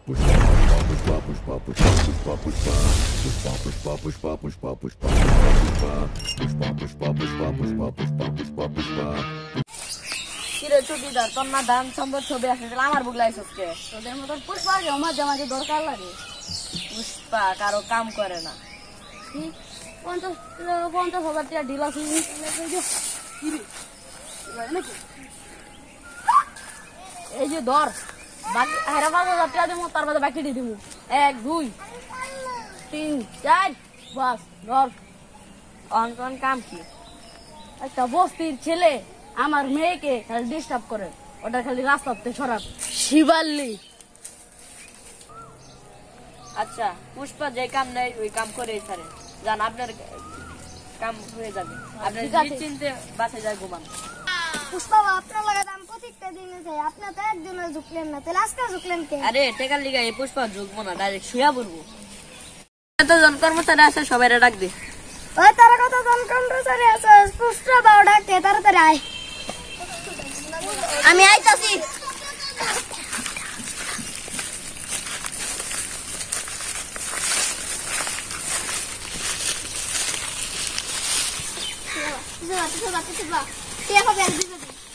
কিরে চুকিদার, তোর না ধান সম্পদ ছবি আছে, আমার বুক লাইছিস কে? তোদের মতো পুষ্পাকে মাঝে মাঝে দরকার লাগে। পুষ্পা কারো কাম করে না। 50,000 টাকা ঢিলা এই যে ধর, বাকি 5,000 টাকা দিব, তার মধ্যে বাকি দিয়ে দিব। 1 2 3 4 বাস ধর। অন কাম কি? একটা বস্তির ছেলে আমার মেয়েকে খালি ডিস্টার্ব করে, ওটা খালি রাস্তাতে সরাব। শিবাল্লি। আচ্ছা, পুষ্পা যে কাম নেই ওই কাম করে ছাড়ে জান, আপনার কাম হয়ে যাবে। আপনার নিশ্চিন্তে বাসে যায় ঘুমান। পুষ্পা আপনার লাগে দাম প্রত্যেকটা দিনে চাই, আপনি তো একদিনে ঝুঁকলেন না, তাহলে আজকে ঝুঁকলেন কে? আরে টেকার লিগা এই পুষ্পা ঝুঁকবো না, ডাইরেক্ট শুয়া পড়বো। এতজন কর্মচারী আছে, সবাই ডাক দে। ওই তারা কত জন কর্মচারী আছে, পুষ্পা বাবু ডাকতে তাড়াতাড়ি আয়। আমি আইতাছি।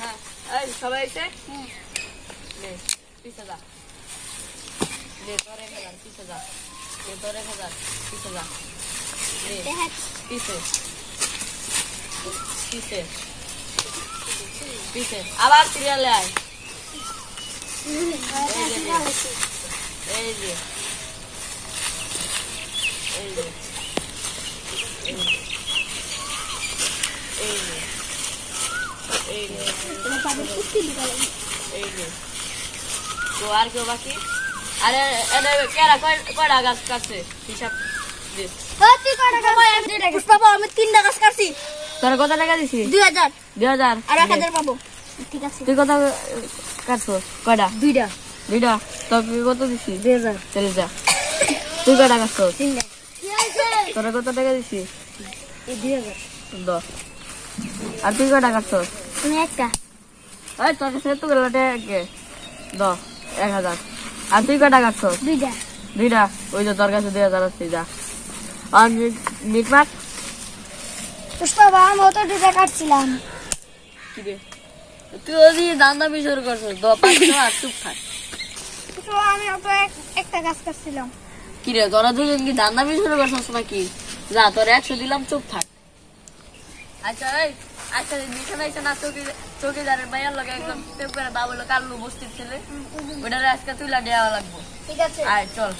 হ্যাঁ, এই সবাই এসে নে পিছে যা, নে তোর 1,000 পিছে যা, নে তোর 1,000 পিছে যা, নে পিছে পিছে পিছে, আবার সিরিয়ালে আয়। এই যে এই যে এই যে তো আর কেউ বাকি? আরে কেরা কয়টা গাছ কাটছে হিসাব দে। পুষ্পা বাবু আমি 3টা গাছ কাটছি। তোর কত টাকা দিছি? 2000 2000 আর 1000 পাবো। ঠিক আছে, তুই কত কাটছো? কয়টা? 2টা। তোকে কত দিছি? 2000। চলে যা। তুই কয়টা কাটছো? 3টা। তোর কত টাকা দিছি? এই 2000। আর তুই কয়টা কাটছো? তুমি একটা। এই তোর কাছে তো গেল টাকা 1000। আর তুই কয়টা কাটছো? 2টা। ওই যে তোর কাছে 2000 আছে, যা। আর মিটমাট পুষ্পা বাবু আমি তো 2টা কাটছিলাম। কি রে, তুই ওই দান্দামি শুরু করছো? 5 আর চুপ থাক। পুষ্পা আমি তো একটা গাছ কাটছিলাম। কি রে, তোরা দুজন কি দান্দামি শুরু করছিস নাকি? যা, তোর 100 দিলাম, চুপ থাক। আচ্ছা এই আচ্ছা, বিছানাইছে না চৌকিদারের মাইয়ার লগে একদম টেপ করে বাবু লোক কাল্লু বস্তির ছেলে, ওইটারে আজকে তুইলা দেওয়া লাগবো। ঠিক আছে। আয় চল।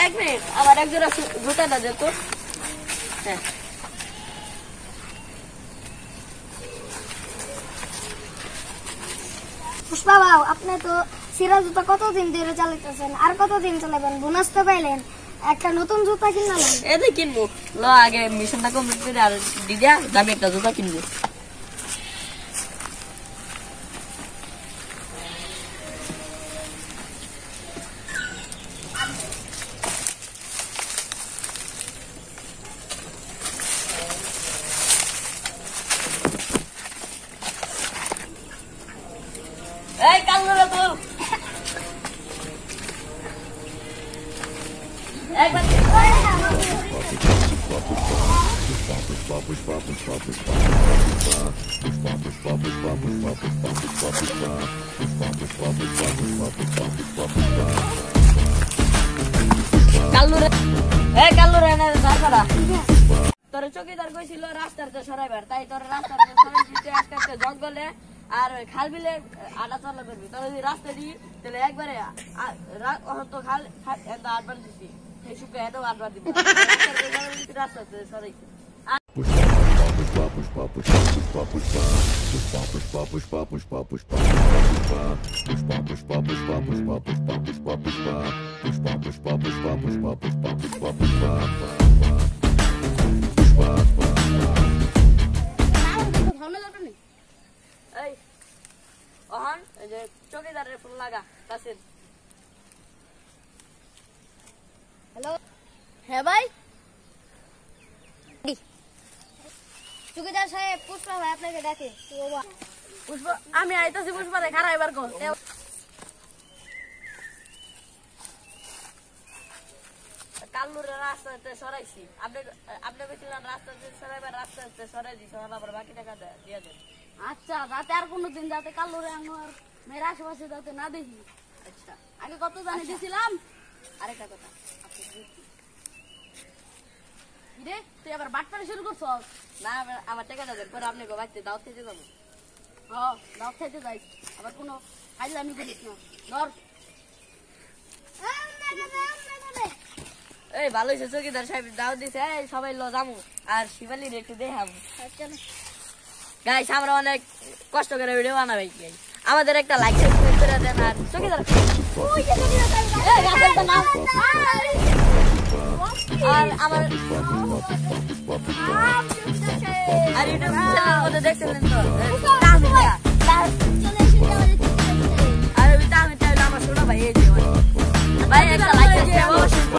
এক মিনিট, আমার একজোড়া জুতাটা দে তো। হ্যাঁ, পুষ্পা বাবু আপনি তো সিরা জুতা কতদিন ধরে চালাইতেছেন, আর কতদিন চালাবেন? বোনাস তো পাইলেন, একটা নতুন জুতা কিনলাম। এদের কিনবো, ল আগে মিশনটা কমপ্লিট করে আর দিদা দামি একটা জুতা কিনবো। এই কালগুলো তো একবার কাল্লুরে এনে ধারপাড়া তোর চৌকিদার কইছিল রাস্তাতে সরাইবার, তাই তোর রাস্তাতে সরাই দিতে আজকে জঙ্গলে আর খাল বিলে আটা চলা করবি। তোর যদি রাস্তা দিই তাহলে একবারে তো খাল আটবার দিচ্ছি, সেই শুকে এত আটবার দিবি। রাস্তাতে সরাইছি। এই অহন এই যে চৌকিদারের ফোন লাগা কাছে। হ্যালো, হ্যাঁ ভাই। চুকিদার সাহেব পুষ্পা ভাই আপনাকে ডাকে। পুষ্পা আমি আইতাছি পুষ্পা রে খারাপ এবার কর কাল্লুরের রাস্তাতে সরাইছি আপনি আপনি বলছিলেন রাস্তাতে সরাইবার রাস্তাতে সরাই দিছি আবার বাকি টাকা দিয়ে দেন। আচ্ছা যাতে আর কোনোদিন যাতে কাল্লুরে আমার মেয়ের আশেপাশে যাতে না দেখি। আচ্ছা আগে কত জানি দিছিলাম। আরেকটা কথা রে তুই আবার বাটপাড়ি শুরু করছ। না আমার টাকাটা দেন পরে আপনি বাড়িতে দাওয়াত খেতে যাবো। দাওয়াত খাইতে যাই আবার কোনো খাইলে আমি করিস না ধর। এই ভালো হয়েছে চৌকিদার সাহেব দাওয়াত দিছে এই সবাই লো যাবো আর শিবালির একটু দেখাবো। গাইস আমরা অনেক কষ্ট করে ভিডিও বানাবে গাইস আমাদের একটা লাইক সাবস্ক্রাইব করে দেন আর চৌকিদার আর আমার আর ইউটিউব চ্যানেলের মধ্যে দেখছিলেন তো আর ওই তাহলে আমার ছোট ভাই এই যে ভাই একটা লাইক সাবস্ক্রাইব